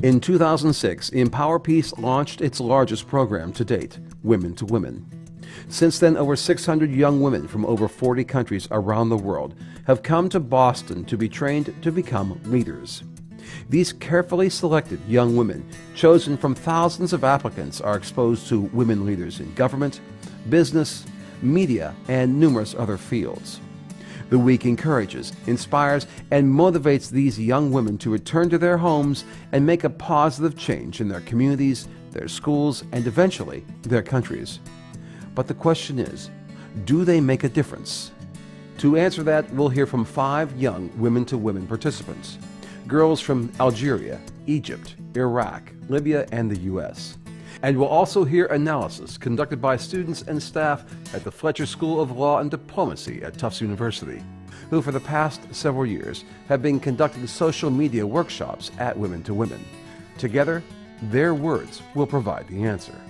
In 2006, Empower Peace launched its largest program to date, Women2Women. Since then, over 600 young women from over 40 countries around the world have come to Boston to be trained to become leaders. These carefully selected young women, chosen from thousands of applicants, are exposed to women leaders in government, business, media, and numerous other fields. The week encourages, inspires, and motivates these young women to return to their homes and make a positive change in their communities, their schools, and eventually their countries. But the question is, do they make a difference? To answer that, we'll hear from 5 young Women2Women participants. Girls from Algeria, Egypt, Iraq, Libya, and the U.S. And we'll also hear analysis conducted by students and staff at the Fletcher School of Law and Diplomacy at Tufts University, who for the past several years have been conducting social media workshops at Women2Women. Together, their words will provide the answer.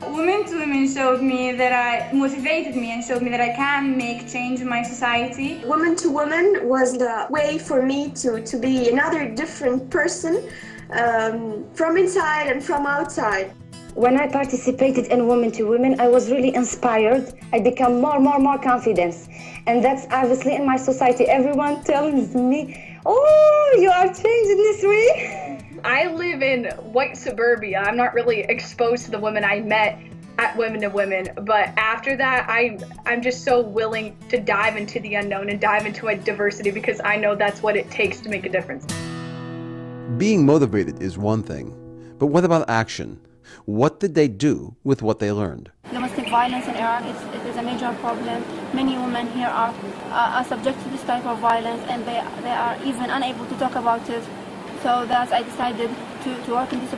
Women2Women motivated me and showed me that I can make change in my society. Women2Women was the way for me to be another different person from inside and from outside. When I participated in Women2Women, I was really inspired. I became more confident. And that's obviously in my society. Everyone tells me, oh, you are changing this way. I live in white suburbia. I'm not really exposed to the women I met at Women2Women, but after that, I'm just so willing to dive into the unknown and dive into a diversity because I know that's what it takes to make a difference. Being motivated is one thing, but what about action? What did they do with what they learned? Domestic violence in Iraq is a major problem. Many women here are subject to this type of violence, and they are even unable to talk about it. So thus I decided to work on this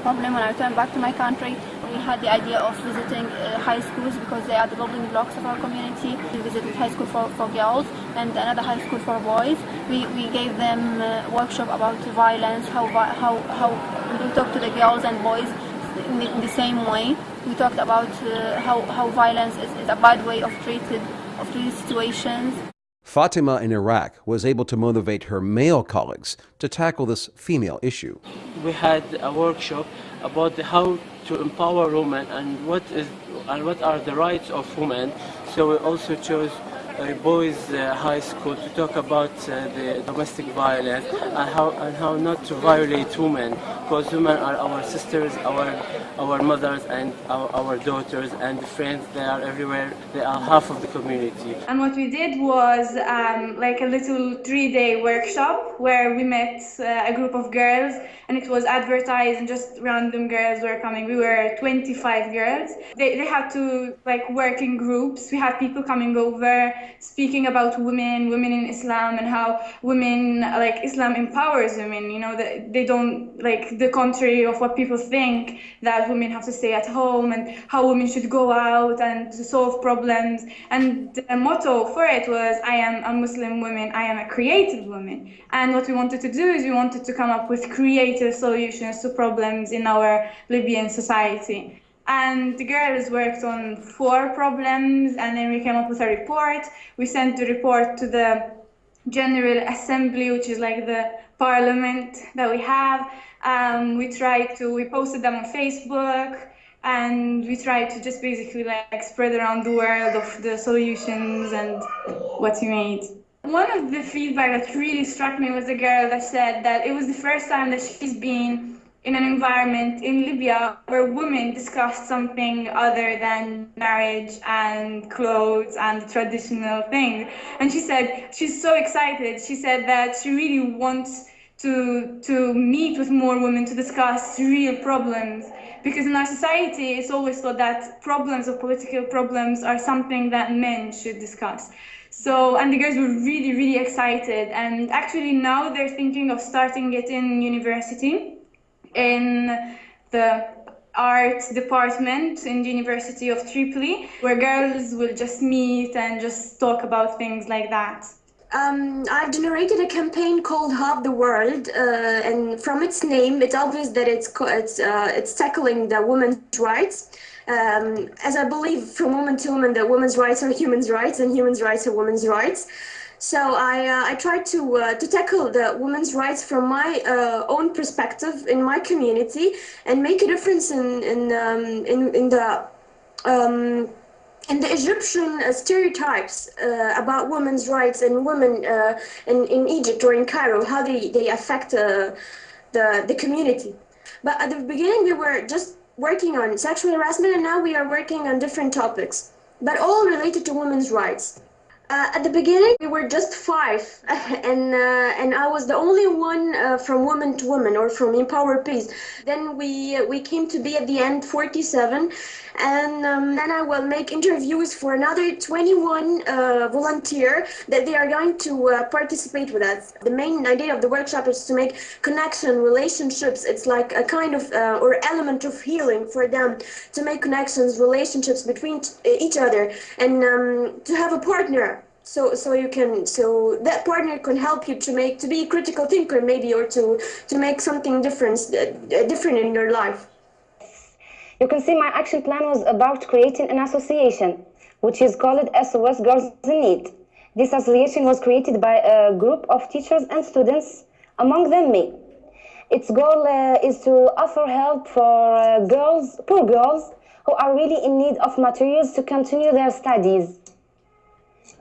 problem when I returned back to my country. We had the idea of visiting high schools because they are the building blocks of our community. We visited high school for girls and another high school for boys. We gave them a workshop about violence, how we talk to the girls and boys in the same way. We talked about how violence is a bad way of treating situations. Fatima in Iraq was able to motivate her male colleagues to tackle this female issue. We had a workshop about how to empower women and what are the rights of women. So we also chose a boys' high school to talk about the domestic violence and how not to violate women, because women are our sisters, our mothers, and our daughters and friends. They are everywhere. They are half of the community. And what we did was like a little 3-day workshop where we met a group of girls, and it was advertised and just random girls were coming. We were 25 girls. They had to work in groups. We had people coming over speaking about women in Islam and how women, Islam empowers women, that they don't, the contrary of what people think, that women have to stay at home, and how women should go out and to solve problems. And the motto for it was, I am a Muslim woman, I am a creative woman. And what we wanted to do is we wanted to come up with creative solutions to problems in our Libyan society. And the girls worked on 4 problems, and then we came up with a report. We sent the report to the General Assembly, which is like the parliament that we have. We posted them on Facebook, and we tried to just basically spread around the world of the solutions and what we made. One of the feedback that really struck me was a girl that said that it was the first time that she's been in an environment in Libya where women discussed something other than marriage and clothes and traditional things. And she said she's so excited. She said that she really wants to meet with more women to discuss real problems, because in our society it's always thought that problems or political problems are something that men should discuss. So, and the girls were really, really excited, and actually now they're thinking of starting it in university, in the art department in the University of Tripoli, where girls will just meet and just talk about things like that. I've generated a campaign called Half the World, and from its name, it's obvious that it's tackling the women's rights. As I believe from Women2Women that women's rights are human rights and human rights are women's rights. So I tried to tackle the women's rights from my own perspective in my community and make a difference in the Egyptian stereotypes about women's rights and women in Egypt or in Cairo, how they affect the community. But at the beginning, we were just working on sexual harassment, and now we are working on different topics, but all related to women's rights. At the beginning, we were just 5, and I was the only one from Women2Women or from Empower Peace. Then we came to be at the end 47, and then I will make interviews for another 21 volunteer that they are going to participate with us. The main idea of the workshop is to make connection, relationships. It's like a kind of or element of healing for them, to make connections, relationships between each other, and to have a partner. So that partner can help you to be a critical thinker maybe, or to make something different in your life. You can see my action plan was about creating an association, which is called SOS Girls in Need. This association was created by a group of teachers and students, among them me. Its goal is to offer help for poor girls who are really in need of materials to continue their studies.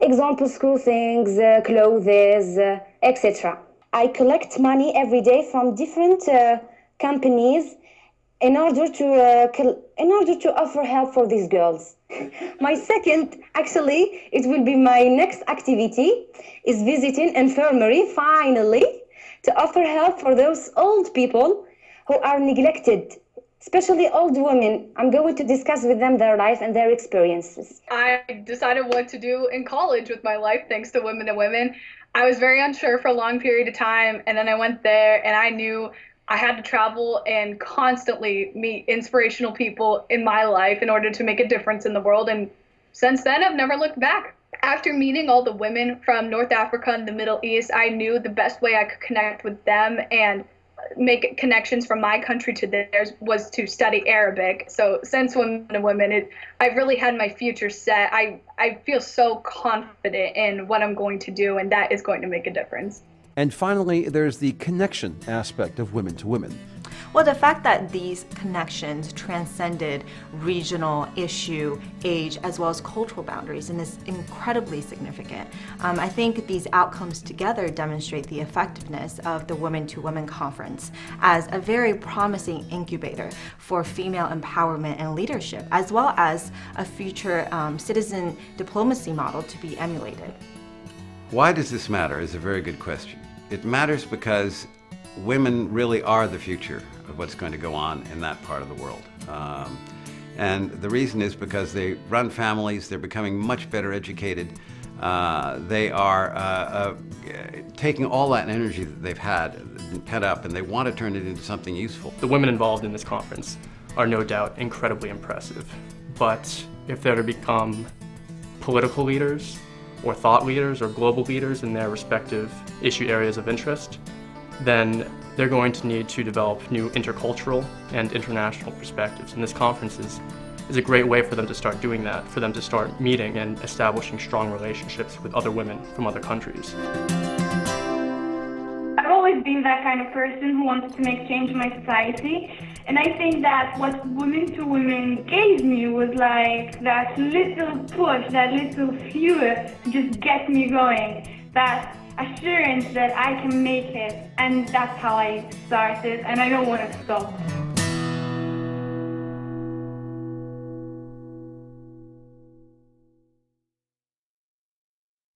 Example, school things, clothes, etc. I collect money every day from different companies in order to offer help for these girls. My second, actually, it will be my next activity, is visiting infirmary, finally, to offer help for those old people who are neglected, especially old women. I'm going to discuss with them their life and their experiences. I decided what to do in college with my life thanks to Women2Women. I was very unsure for a long period of time, and then I went there and I knew I had to travel and constantly meet inspirational people in my life in order to make a difference in the world. And since then, I've never looked back. After meeting all the women from North Africa and the Middle East, I knew the best way I could connect with them and make connections from my country to theirs was to study Arabic. So since Women2Women, I've really had my future set. I feel so confident in what I'm going to do, and that is going to make a difference. And finally, there's the connection aspect of Women2Women. Well, the fact that these connections transcended regional, issue, age, as well as cultural boundaries, and is incredibly significant. I think these outcomes together demonstrate the effectiveness of the Women2Women conference as a very promising incubator for female empowerment and leadership, as well as a future citizen diplomacy model to be emulated. Why does this matter is a very good question. It matters because women really are the future of what's going to go on in that part of the world. And the reason is because they run families, they're becoming much better educated, they are taking all that energy that they've had pent up, and they want to turn it into something useful. The women involved in this conference are no doubt incredibly impressive, but if they're to become political leaders, or thought leaders, or global leaders in their respective issue areas of interest, then they're going to need to develop new intercultural and international perspectives. And this conference is a great way for them to start doing that, for them to start meeting and establishing strong relationships with other women from other countries. I've always been that kind of person who wanted to make change in my society. And I think that what Women2Women gave me was like that little push, that little fuel to just get me going, that assurance that I can make it. And that's how I started, and I don't want to stop.